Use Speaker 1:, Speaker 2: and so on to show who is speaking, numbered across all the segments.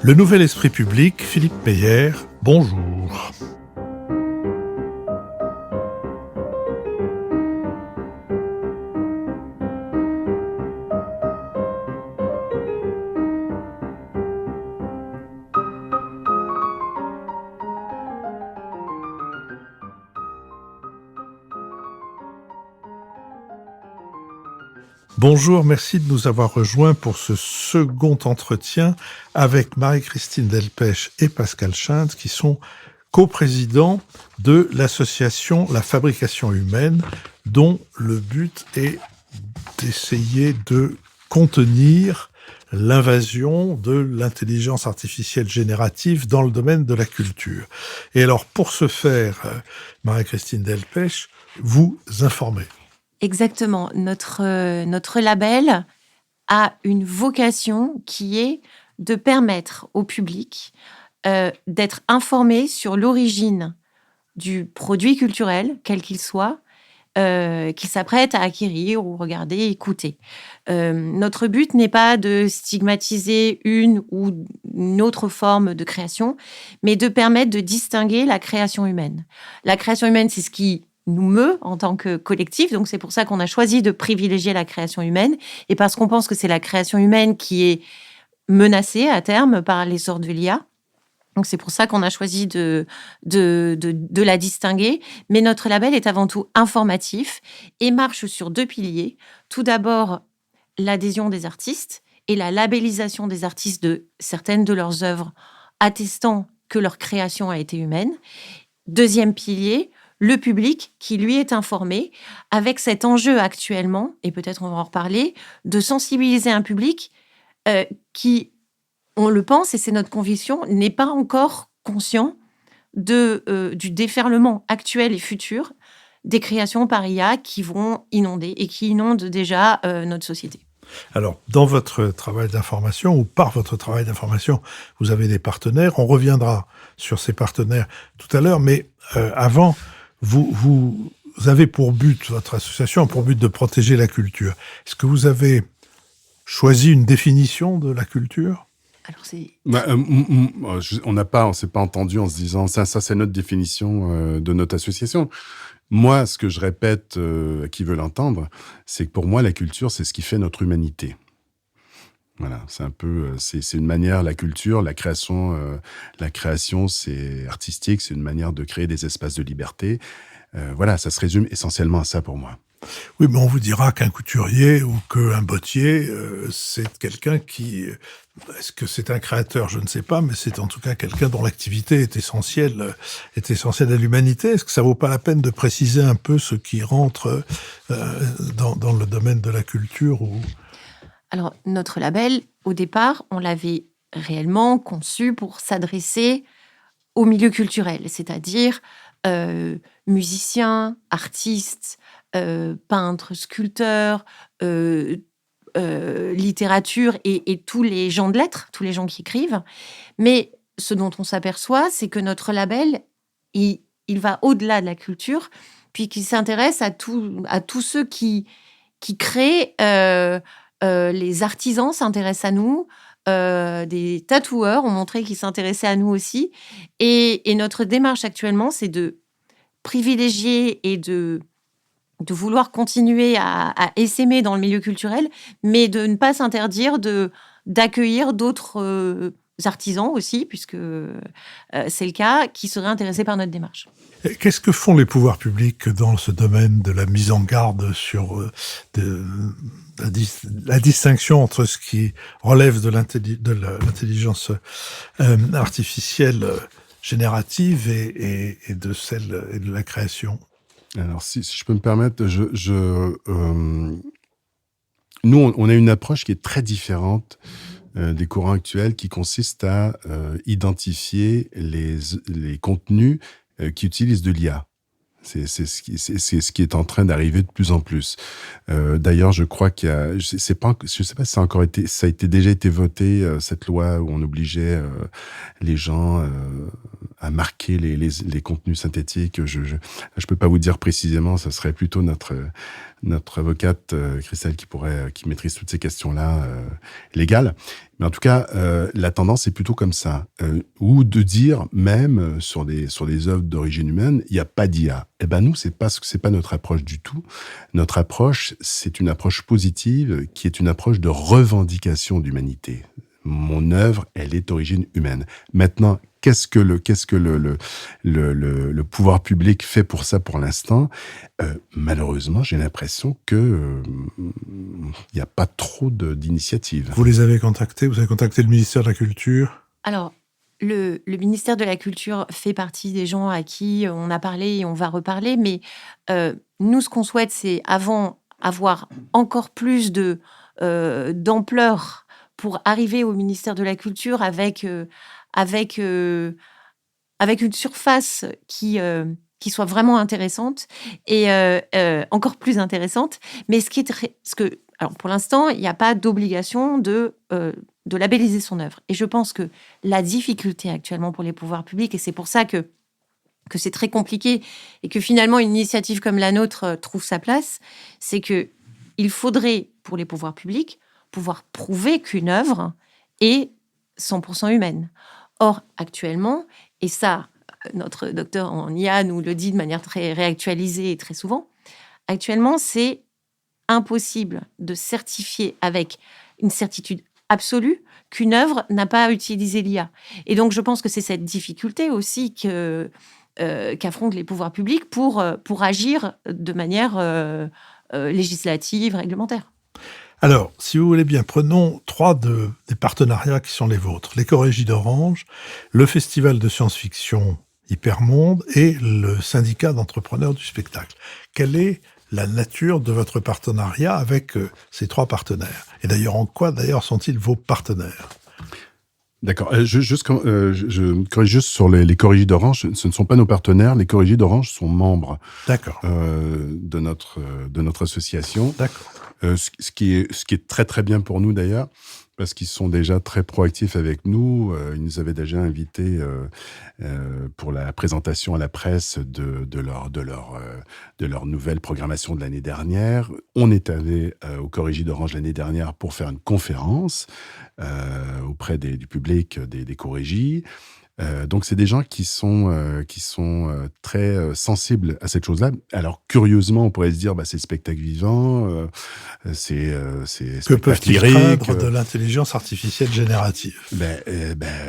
Speaker 1: Le Nouvel Esprit Public, Philippe Meyer, bonjour. Bonjour, merci de nous avoir rejoints pour ce second entretien avec Marie-Christine Delpech et Pascal Schintz, qui sont coprésidents de l'association La Fabrication Humaine, dont le but est d'essayer de contenir l'invasion de l'intelligence artificielle générative dans le domaine de la culture. Et alors, pour ce faire, Marie-Christine Delpech, vous informez.
Speaker 2: Exactement. Notre label a une vocation qui est de permettre au public d'être informé sur l'origine du produit culturel, quel qu'il soit, qu'il s'apprête à acquérir ou regarder, écouter. Notre but n'est pas de stigmatiser une ou une autre forme de création, mais de permettre de distinguer la création humaine. La création humaine, c'est ce qui nous meut en tant que collectif, donc c'est pour ça qu'on a choisi de privilégier la création humaine, et parce qu'on pense que c'est la création humaine qui est menacée à terme par l'essor de l'IA. Donc c'est pour ça qu'on a choisi de la distinguer. Mais notre label est avant tout informatif et marche sur deux piliers. Tout d'abord, l'adhésion des artistes et la labellisation des artistes de certaines de leurs œuvres, attestant que leur création a été humaine. Deuxième pilier, le public qui, lui, est informé, avec cet enjeu actuellement, et peut-être on va en reparler, de sensibiliser un public qui, on le pense, et c'est notre conviction, n'est pas encore conscient du déferlement actuel et futur des créations par IA qui vont inonder et qui inondent déjà notre société.
Speaker 1: Alors, dans votre travail d'information, ou par votre travail d'information, vous avez des partenaires. On reviendra sur ces partenaires tout à l'heure, mais avant... Vous avez pour but, votre association a pour but de protéger la culture. Est-ce que vous avez choisi une définition de la culture ?
Speaker 2: Alors c'est...
Speaker 3: on s'est pas entendu en se disant ça c'est notre définition de notre association. Moi, ce que je répète à qui veut l'entendre, c'est que pour moi, la culture, c'est ce qui fait notre humanité. Voilà, c'est un peu, c'est une manière, la culture, la création, c'est artistique, c'est une manière de créer des espaces de liberté. Voilà, ça se résume essentiellement à ça pour moi.
Speaker 1: Oui, mais on vous dira qu'un couturier ou qu'un bottier, c'est quelqu'un qui... Est-ce que c'est un créateur ? Je ne sais pas, mais c'est en tout cas quelqu'un dont l'activité est essentielle à l'humanité. Est-ce que ça vaut pas la peine de préciser un peu ce qui rentre dans le domaine de la culture ou...
Speaker 2: Alors, notre label, au départ, on l'avait réellement conçu pour s'adresser au milieu culturel, c'est-à-dire musiciens, artistes, peintres, sculpteurs, littérature et tous les gens de lettres, tous les gens qui écrivent. Mais ce dont on s'aperçoit, c'est que notre label, il va au-delà de la culture, puis qu'il s'intéresse à tous ceux qui créent... les artisans s'intéressent à nous, des tatoueurs ont montré qu'ils s'intéressaient à nous aussi. Et notre démarche actuellement, c'est de privilégier et de vouloir continuer à essaimer dans le milieu culturel, mais de ne pas s'interdire d'accueillir d'autres artisans aussi, puisque c'est le cas, qui seraient intéressés par notre démarche.
Speaker 1: Qu'est-ce que font les pouvoirs publics dans ce domaine de la mise en garde sur la distinction entre ce qui relève de l'intelligence artificielle générative et de celle et de la création ?
Speaker 3: Alors, si je peux me permettre, nous, on a une approche qui est très différente des courants actuels, qui consiste à identifier les contenus qui utilisent de l'IA. C'est ce qui est en train d'arriver de plus en plus. D'ailleurs, je crois qu'il y a, je sais pas si ça a déjà été voté, cette loi où on obligeait les gens à marquer les contenus synthétiques. Je peux pas vous dire précisément, ça serait plutôt notre avocate Christelle qui maîtrise toutes ces questions-là légales. Mais en tout cas, la tendance est plutôt comme ça. Ou de dire, même sur des œuvres d'origine humaine, il n'y a pas d'IA. Eh ben nous, c'est pas notre approche du tout. Notre approche, c'est une approche positive, qui est une approche de revendication d'humanité. Mon œuvre, elle est d'origine humaine. Maintenant, qu'est-ce que le pouvoir public fait pour ça pour l'instant? Malheureusement, j'ai l'impression que il n'y a pas trop d'initiatives.
Speaker 1: Vous les avez contactés? Vous avez contacté le ministère de la Culture?
Speaker 2: Alors, le ministère de la Culture fait partie des gens à qui on a parlé et on va reparler, mais nous, ce qu'on souhaite, c'est avoir encore plus d'ampleur pour arriver au ministère de la Culture avec une surface qui soit vraiment intéressante et encore plus intéressante. Mais alors pour l'instant, il n'y a pas d'obligation de labelliser son œuvre. Et je pense que la difficulté actuellement pour les pouvoirs publics, et c'est pour ça que c'est très compliqué et que finalement une initiative comme la nôtre trouve sa place, c'est que il faudrait pour les pouvoirs publics pouvoir prouver qu'une œuvre est 100% humaine. Or, actuellement, et ça, notre docteur en IA nous le dit de manière très réactualisée et très souvent, actuellement, c'est impossible de certifier avec une certitude absolue qu'une œuvre n'a pas utilisé l'IA. Et donc, je pense que c'est cette difficulté aussi qu'affrontent les pouvoirs publics pour agir de manière législative, réglementaire.
Speaker 1: Alors, si vous voulez bien, prenons trois des partenariats qui sont les vôtres. L'Éco-Régie d'Orange, le Festival de science-fiction Hypermonde et le syndicat d'entrepreneurs du spectacle. Quelle est la nature de votre partenariat avec ces trois partenaires? Et d'ailleurs, en quoi sont-ils vos partenaires?
Speaker 3: D'accord. Je corrige juste sur les Corrigis d'Orange. Ce ne sont pas nos partenaires. Les Corrigis d'Orange sont membres de notre association.
Speaker 1: D'accord.
Speaker 3: Ce qui est très très bien pour nous d'ailleurs, parce qu'ils sont déjà très proactifs avec nous. Ils nous avaient déjà invités pour la présentation à la presse de leur nouvelle programmation de l'année dernière. On est allé au Corrigi d'Orange l'année dernière pour faire une conférence auprès du public des Corrigis. Donc c'est des gens qui sont très sensibles à cette chose-là. Alors curieusement, on pourrait se dire, c'est le spectacle vivant, c'est
Speaker 1: que peuvent-ils
Speaker 3: lyrique,
Speaker 1: craindre de l'intelligence artificielle générative?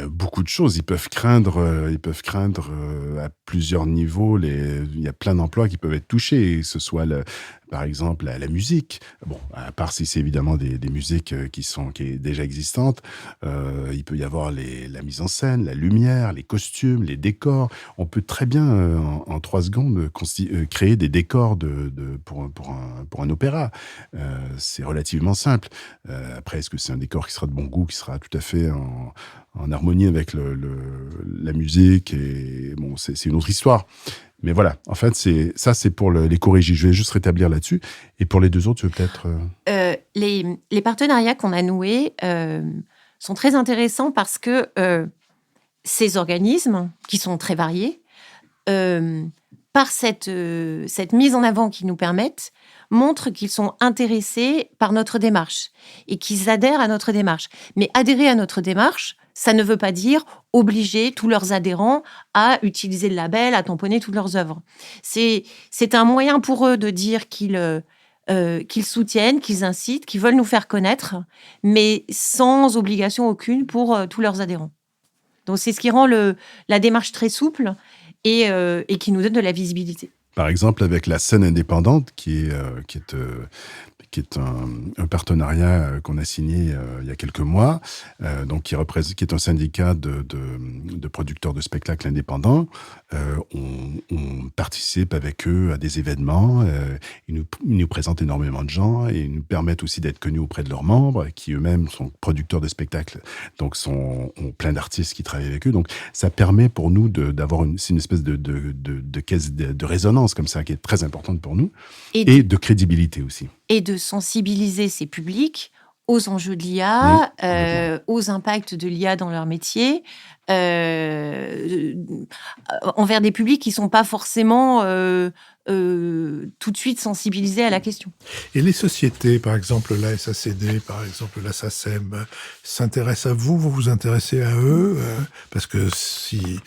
Speaker 3: Beaucoup de choses. Ils peuvent craindre à plusieurs niveaux. Il y a plein d'emplois qui peuvent être touchés, que ce soit par exemple la musique. Bon, à part si c'est évidemment des musiques qui est déjà existantes, il peut y avoir la mise en scène, la lumière, les costumes, les décors. On peut très bien en 3 secondes créer des décors pour un opéra. C'est relativement simple. Après, est-ce que c'est un décor qui sera de bon goût, qui sera tout à fait en harmonie avec la musique? Et bon, c'est une autre histoire. Mais voilà, en fait, c'est pour les Corrigis. Je vais juste rétablir là-dessus. Et pour les deux autres, tu veux peut-être...
Speaker 2: Les partenariats qu'on a noués sont très intéressants parce que ces organismes, qui sont très variés, par cette mise en avant qu'ils nous permettent, montrent qu'ils sont intéressés par notre démarche et qu'ils adhèrent à notre démarche. Mais adhérer à notre démarche, ça ne veut pas dire obliger tous leurs adhérents à utiliser le label, à tamponner toutes leurs œuvres. C'est un moyen pour eux de dire qu'ils soutiennent, qu'ils incitent, qu'ils veulent nous faire connaître, mais sans obligation aucune pour tous leurs adhérents. Donc c'est ce qui rend la démarche très souple et qui nous donne de la visibilité.
Speaker 3: Par exemple, avec la scène indépendante, qui est un partenariat qu'on a signé il y a quelques mois, donc qui est un syndicat de producteurs de spectacles indépendants. On participe avec eux à des événements. Ils nous présentent énormément de gens et ils nous permettent aussi d'être connus auprès de leurs membres, qui eux-mêmes sont producteurs de spectacles, donc ont plein d'artistes qui travaillent avec eux. Donc ça permet pour nous d'avoir une espèce de caisse de résonance comme ça, qui est très importante pour nous, et de crédibilité aussi.
Speaker 2: Et de sensibiliser ces publics aux enjeux de l'IA, aux impacts de l'IA dans leur métier, envers des publics qui ne sont pas forcément tout de suite sensibilisés à la question.
Speaker 1: Et les sociétés, par exemple la SACD, par exemple la SACEM, s'intéressent à vous, vous vous intéressez à eux, parce que s'il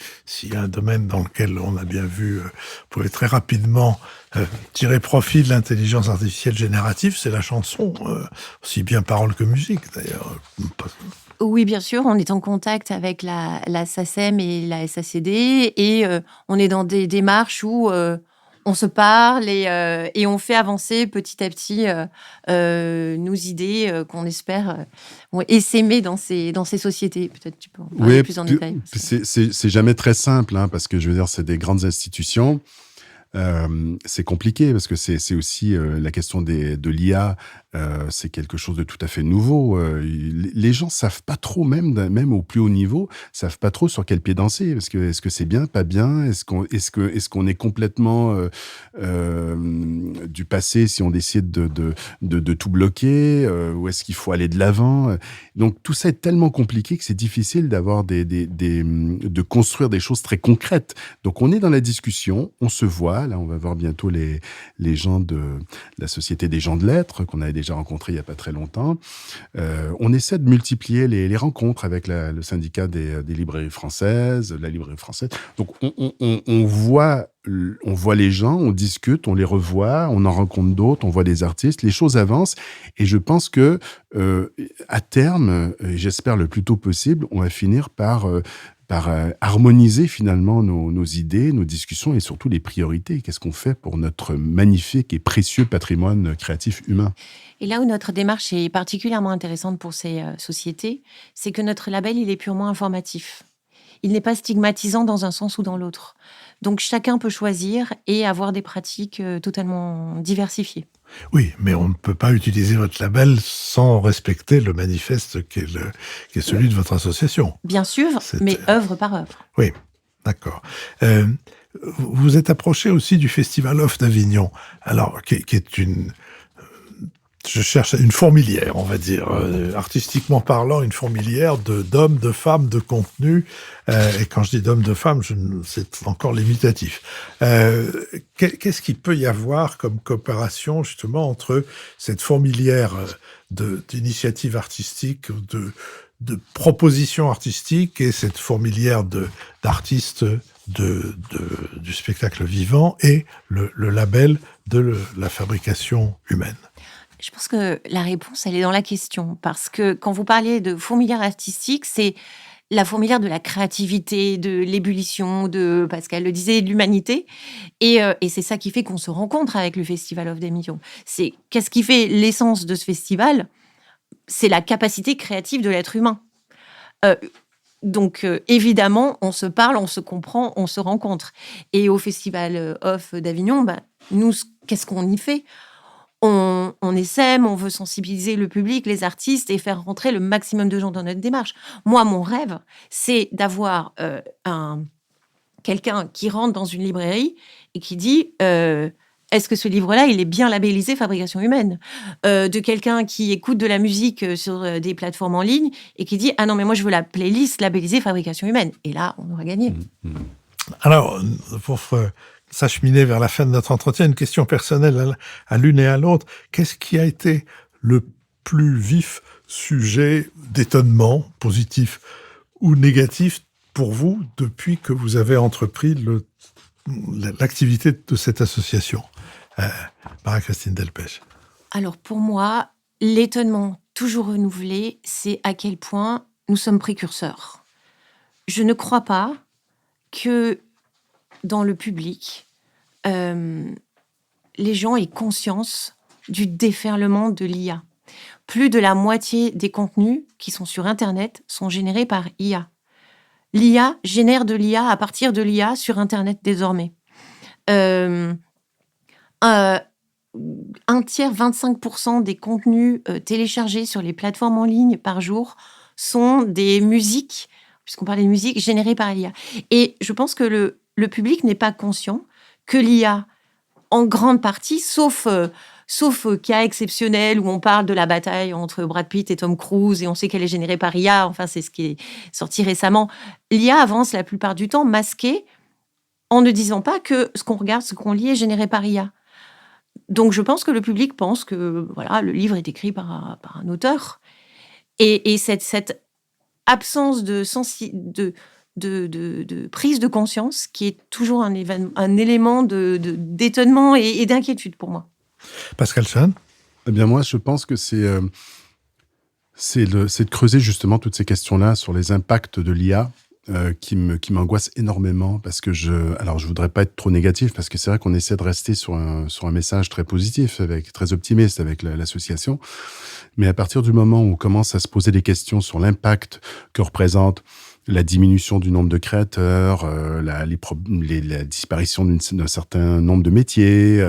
Speaker 1: y a un domaine dans lequel on a bien vu, vous pouvez très rapidement tirer profit de l'intelligence artificielle générative, c'est la chanson, aussi bien parole que musique d'ailleurs.
Speaker 2: Oui, bien sûr, on est en contact avec la SACEM et la SACD et on est dans des démarches où on se parle et on fait avancer petit à petit nos idées qu'on espère vont essaimer dans ces sociétés. Peut-être tu peux en parler plus en détail.
Speaker 3: C'est jamais très simple, hein, parce que je veux dire, c'est des grandes institutions. C'est compliqué parce que c'est aussi la question de l'IA. C'est quelque chose de tout à fait nouveau. Les gens savent pas trop, même au plus haut niveau, savent pas trop sur quel pied danser. Parce que est-ce que c'est bien, pas bien? Est-ce qu'on est complètement du passé si on décide de tout bloquer, ou est-ce qu'il faut aller de l'avant? Donc tout ça est tellement compliqué que c'est difficile d'avoir de construire des choses très concrètes. Donc on est dans la discussion, on se voit. Là, on va voir bientôt les gens de la Société des gens de lettres qu'on avait déjà rencontrés il n'y a pas très longtemps. On essaie de multiplier les rencontres avec le syndicat des librairies françaises, la librairie française. Donc, on voit les gens, on discute, on les revoit, on en rencontre d'autres, on voit des artistes, les choses avancent. Et je pense que à terme, j'espère le plus tôt possible, on va finir par harmoniser finalement nos idées, nos discussions et surtout les priorités. Qu'est-ce qu'on fait pour notre magnifique et précieux patrimoine créatif humain?
Speaker 2: Et là où notre démarche est particulièrement intéressante pour ces sociétés, c'est que notre label, il est purement informatif. Il n'est pas stigmatisant dans un sens ou dans l'autre. Donc chacun peut choisir et avoir des pratiques totalement diversifiées.
Speaker 1: Oui, mais on ne peut pas utiliser votre label sans respecter le manifeste qui est celui de votre association.
Speaker 2: Bien sûr, mais œuvre par œuvre.
Speaker 1: Oui, d'accord. Vous êtes approché aussi du Festival Off d'Avignon, alors qui est je cherche une fourmilière, on va dire, artistiquement parlant, une fourmilière d'hommes, de femmes, de contenus. Et quand je dis d'hommes, de femmes, c'est encore limitatif. Qu'est-ce qu'il peut y avoir comme coopération justement entre cette fourmilière d'initiatives artistiques, de propositions artistiques et cette fourmilière d'artistes du spectacle vivant et le label de la fabrication humaine?
Speaker 2: Je pense que la réponse, elle est dans la question. Parce que quand vous parliez de fourmilière artistique, c'est la fourmilière de la créativité, de l'ébullition, Pascal le disait, de l'humanité. Et c'est ça qui fait qu'on se rencontre avec le Festival Off d'Avignon. Qu'est-ce qui fait l'essence de ce festival? C'est la capacité créative de l'être humain. Donc, évidemment, on se parle, on se comprend, on se rencontre. Et au Festival Off d'Avignon, nous, qu'est-ce qu'on y fait? On essaime, on veut sensibiliser le public, les artistes et faire rentrer le maximum de gens dans notre démarche. Moi, mon rêve, c'est d'avoir quelqu'un qui rentre dans une librairie et qui dit est-ce que ce livre-là, il est bien labellisé Fabrication humaine? De quelqu'un qui écoute de la musique sur des plateformes en ligne et qui dit ah non, mais moi, je veux la playlist labellisée Fabrication humaine. Et là, on aura gagné.
Speaker 1: Alors, pour s'acheminer vers la fin de notre entretien, une question personnelle à l'une et à l'autre. Qu'est-ce qui a été le plus vif sujet d'étonnement, positif ou négatif, pour vous depuis que vous avez entrepris l'activité de cette association? Marie-Christine Delpech.
Speaker 2: Alors pour moi, l'étonnement toujours renouvelé, c'est à quel point nous sommes précurseurs. Je ne crois pas que dans le public, les gens aient conscience du déferlement de l'IA. Plus de la moitié des contenus qui sont sur Internet sont générés par IA. L'IA génère de l'IA à partir de l'IA sur Internet désormais. Un tiers, 25% des contenus téléchargés sur les plateformes en ligne par jour sont des musiques, puisqu'on parlait de musique, générées par l'IA. Et je pense que le public n'est pas conscient que l'IA, en grande partie, sauf sauf cas exceptionnel où on parle de la bataille entre Brad Pitt et Tom Cruise et on sait qu'elle est générée par IA, enfin c'est ce qui est sorti récemment, l'IA avance la plupart du temps masquée en ne disant pas que ce qu'on regarde, ce qu'on lit est généré par IA. Donc je pense que le public pense que voilà, le livre est écrit par un auteur. Et cette absence de prise de conscience qui est toujours un élément d'étonnement et d'inquiétude pour moi.
Speaker 1: Pascal Chahn.
Speaker 3: Eh bien moi, je pense que c'est de creuser justement toutes ces questions-là sur les impacts de l'IA qui m'angoisse énormément parce que je voudrais pas être trop négatif parce que c'est vrai qu'on essaie de rester sur un message très positif, très optimiste avec l'association. Mais à partir du moment où on commence à se poser des questions sur l'impact que représente la diminution du nombre de créateurs, la disparition d'un certain nombre de métiers,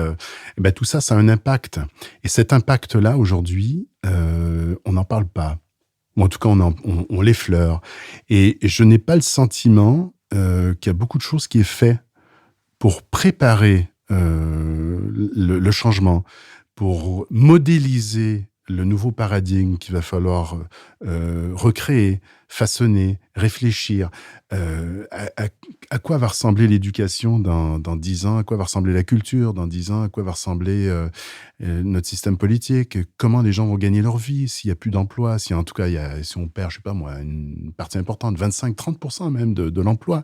Speaker 3: tout ça, ça a un impact. Et cet impact-là, aujourd'hui, on n'en parle pas. Ou en tout cas, on l'effleure. Et je n'ai pas le sentiment qu'il y a beaucoup de choses qui est fait pour préparer le changement, pour modéliser le nouveau paradigme qu'il va falloir recréer, façonner, réfléchir. À quoi va ressembler l'éducation dans 10 ans? À quoi va ressembler la culture dans 10 ans? À quoi va ressembler notre système politique? Comment les gens vont gagner leur vie s'il n'y a plus d'emploi? Si on perd, je sais pas moi, une partie importante, 25-30% même de l'emploi.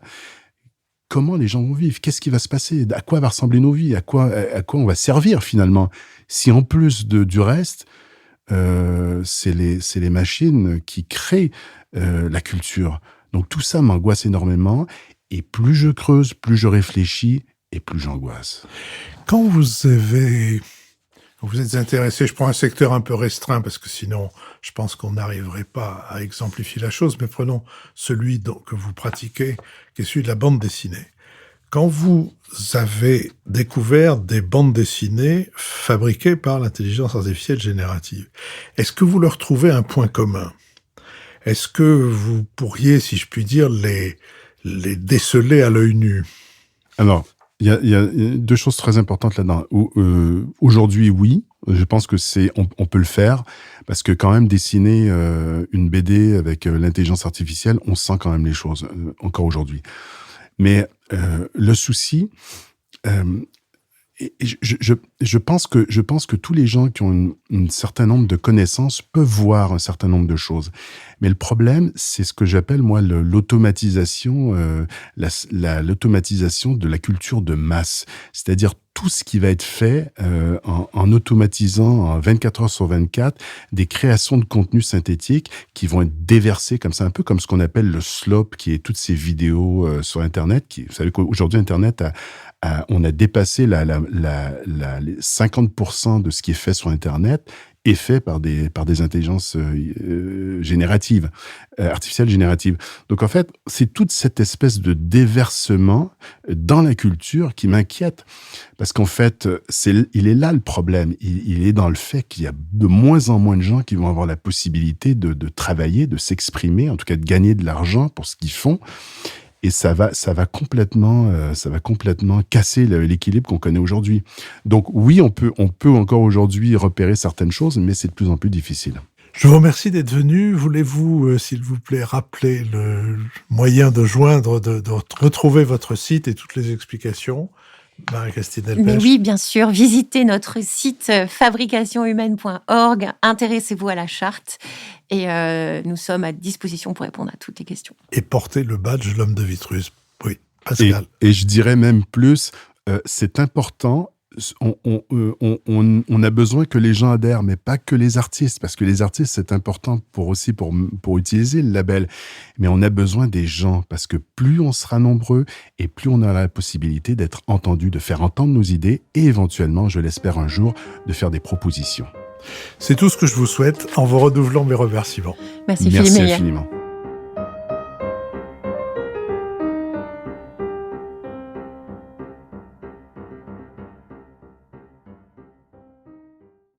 Speaker 3: Comment les gens vont vivre? Qu'est-ce qui va se passer? À quoi va ressembler nos vies? À quoi on va servir finalement? Si en plus du reste, c'est les machines qui créent la culture. Donc tout ça m'angoisse énormément. Et plus je creuse, plus je réfléchis et plus j'angoisse.
Speaker 1: Quand vous êtes intéressé, je prends un secteur un peu restreint parce que sinon, je pense qu'on n'arriverait pas à exemplifier la chose, mais prenons celui que vous pratiquez, qui est celui de la bande dessinée. Quand vous avez découvert des bandes dessinées fabriquées par l'intelligence artificielle générative, est-ce que vous leur trouvez un point commun? Est-ce que vous pourriez, si je puis dire, les déceler à l'œil nu?
Speaker 3: Alors, il y a deux choses très importantes là-dedans. Aujourd'hui, oui, je pense que on peut le faire parce que quand même dessiner une BD avec l'intelligence artificielle, on sent quand même les choses encore aujourd'hui. Mais le souci, je pense que tous les gens qui ont un certain nombre de connaissances peuvent voir un certain nombre de choses. Mais le problème, c'est ce que j'appelle moi l'automatisation, l'automatisation de la culture de masse. C'est-à-dire tout ce qui va être fait en automatisant en 24 heures sur 24 des créations de contenu synthétique qui vont être déversées comme ça, un peu comme ce qu'on appelle le slop, qui est toutes ces vidéos sur Internet. Vous savez qu'aujourd'hui, Internet on a dépassé les 50% de ce qui est fait sur Internet est fait par des intelligences génératives, artificielles génératives. Donc en fait, c'est toute cette espèce de déversement dans la culture qui m'inquiète. Parce qu'en fait, il est là le problème. Il est dans le fait qu'il y a de moins en moins de gens qui vont avoir la possibilité de travailler, de s'exprimer, en tout cas de gagner de l'argent pour ce qu'ils font. Et ça va complètement casser l'équilibre qu'on connaît aujourd'hui. Donc oui, on peut encore aujourd'hui repérer certaines choses, mais c'est de plus en plus difficile.
Speaker 1: Je vous remercie d'être venu. Voulez-vous, s'il vous plaît, rappeler le moyen de joindre, de retrouver votre site et toutes les explications? Marie-Christine Delpech.
Speaker 2: Mais oui, bien sûr. Visitez notre site fabricationhumaine.org. Intéressez-vous à la charte. Et nous sommes à disposition pour répondre à toutes les questions.
Speaker 1: Et portez le badge l'homme de Vitruve. Oui, Pascal.
Speaker 3: Et je dirais même plus, c'est important. On a besoin que les gens adhèrent, mais pas que les artistes, parce que les artistes, c'est important pour utiliser le label. Mais on a besoin des gens, parce que plus on sera nombreux et plus on aura la possibilité d'être entendus, de faire entendre nos idées et éventuellement, je l'espère un jour, de faire des propositions.
Speaker 1: C'est tout ce que je vous souhaite en vous renouvelant mes remerciements.
Speaker 2: Merci Philippe Meyer.
Speaker 3: Infiniment.